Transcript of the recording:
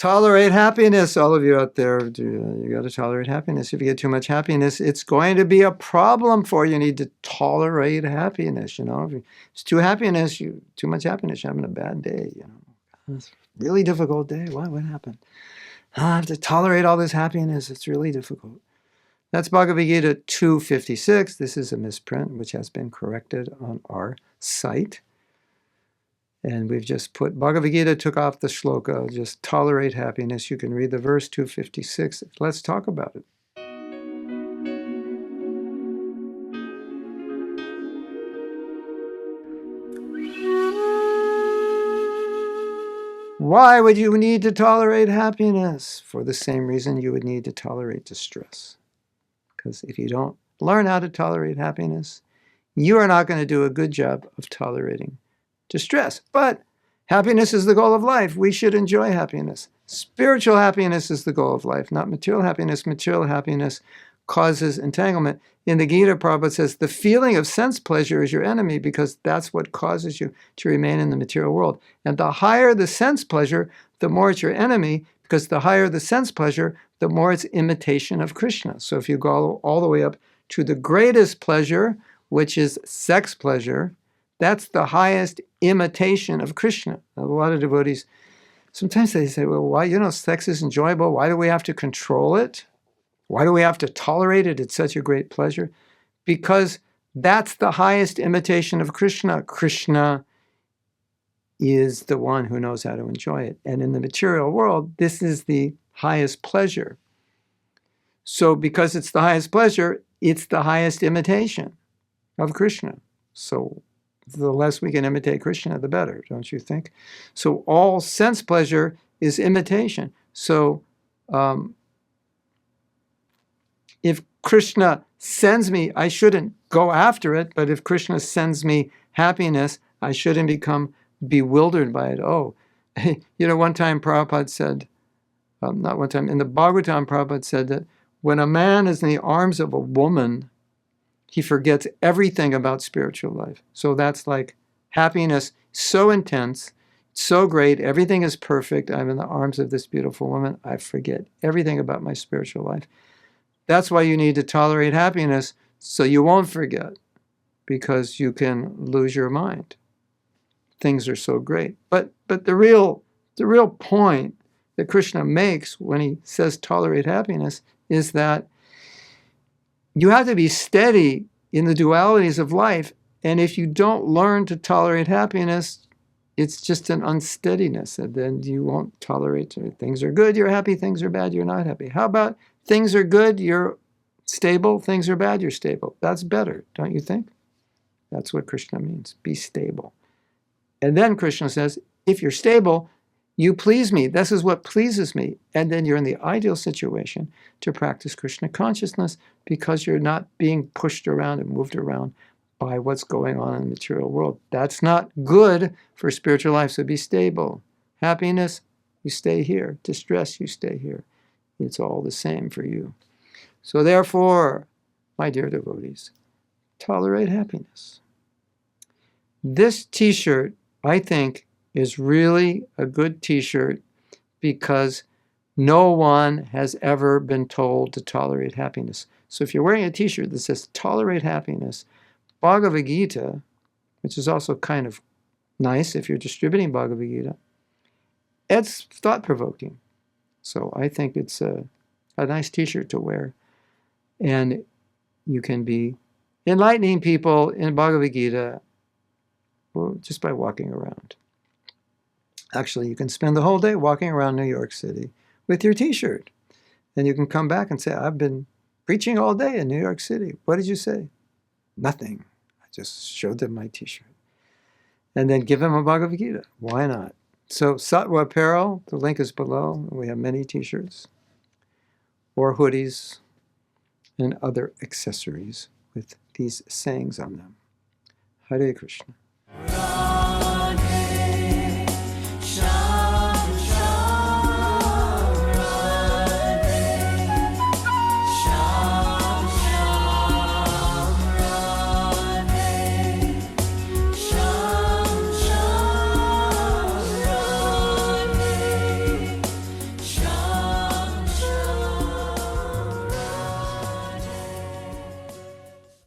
Tolerate happiness, all of you out there. You got to tolerate happiness. If you get too much happiness, it's going to be a problem for you. You need to tolerate happiness. You know, if it's too much happiness, you're having a bad day. You know, it's a really difficult day. What happened? I have to tolerate all this happiness. It's really difficult. That's Bhagavad Gita 256. This is a misprint, which has been corrected on our site. And we've just put, Bhagavad Gita took off the shloka, just tolerate happiness. You can read the verse 256. Let's talk about it. Why would you need to tolerate happiness? For the same reason you would need to tolerate distress. Because if you don't learn how to tolerate happiness, you are not going to do a good job of tolerating distress. But happiness is the goal of life. We should enjoy happiness. Spiritual happiness is the goal of life, not material happiness. Material happiness causes entanglement. In the Gita, Prabhupada says, the feeling of sense pleasure is your enemy because that's what causes you to remain in the material world. And the higher the sense pleasure, the more it's your enemy, because the higher the sense pleasure, the more it's imitation of Krishna. So if you go all the way up to the greatest pleasure, which is sex pleasure, that's the highest imitation of Krishna. A lot of devotees, sometimes they say, well, why, sex is enjoyable. Why do we have to control it? Why do we have to tolerate it? It's such a great pleasure. Because that's the highest imitation of Krishna. Krishna is the one who knows how to enjoy it. And in the material world, this is the highest pleasure. So because it's the highest pleasure, it's the highest imitation of Krishna. So the less we can imitate Krishna, the better, don't you think? So all sense pleasure is imitation. So if Krishna sends me, I shouldn't go after it, but if Krishna sends me happiness, I shouldn't become bewildered by it. Oh, one time Prabhupada said, not one time, in the Bhagavatam, Prabhupada said that when a man is in the arms of a woman, he forgets everything about spiritual life. So that's like happiness, so intense, so great, everything is perfect. I'm in the arms of this beautiful woman. I forget everything about my spiritual life. That's why you need to tolerate happiness, so you won't forget, because you can lose your mind. Things are so great. But the real point that Krishna makes when he says tolerate happiness is that you have to be steady in the dualities of life. And if you don't learn to tolerate happiness, it's just an unsteadiness. And then you won't tolerate it. Things are good, you're happy. Things are bad, you're not happy. How about things are good, you're stable. Things are bad, you're stable. That's better, don't you think? That's what Krishna means. Be stable. And then Krishna says, if you're stable, you please me. This is what pleases me. And then you're in the ideal situation to practice Krishna consciousness because you're not being pushed around and moved around by what's going on in the material world. That's not good for spiritual life. So be stable. Happiness, you stay here. Distress, you stay here. It's all the same for you. So therefore, my dear devotees, tolerate happiness. This t-shirt, I think, is really a good t-shirt because no one has ever been told to tolerate happiness. So if you're wearing a t-shirt that says tolerate happiness, Bhagavad Gita, which is also kind of nice if you're distributing Bhagavad Gita, it's thought-provoking. So I think it's a nice t-shirt to wear. And you can be enlightening people in Bhagavad Gita just by walking around. Actually, you can spend the whole day walking around New York City with your t-shirt. And you can come back and say, I've been preaching all day in New York City. What did you say? Nothing. I just showed them my t-shirt. And then give them a Bhagavad Gita. Why not? So Sattva Apparel, the link is below. We have many t-shirts or hoodies and other accessories with these sayings on them. Hare Krishna.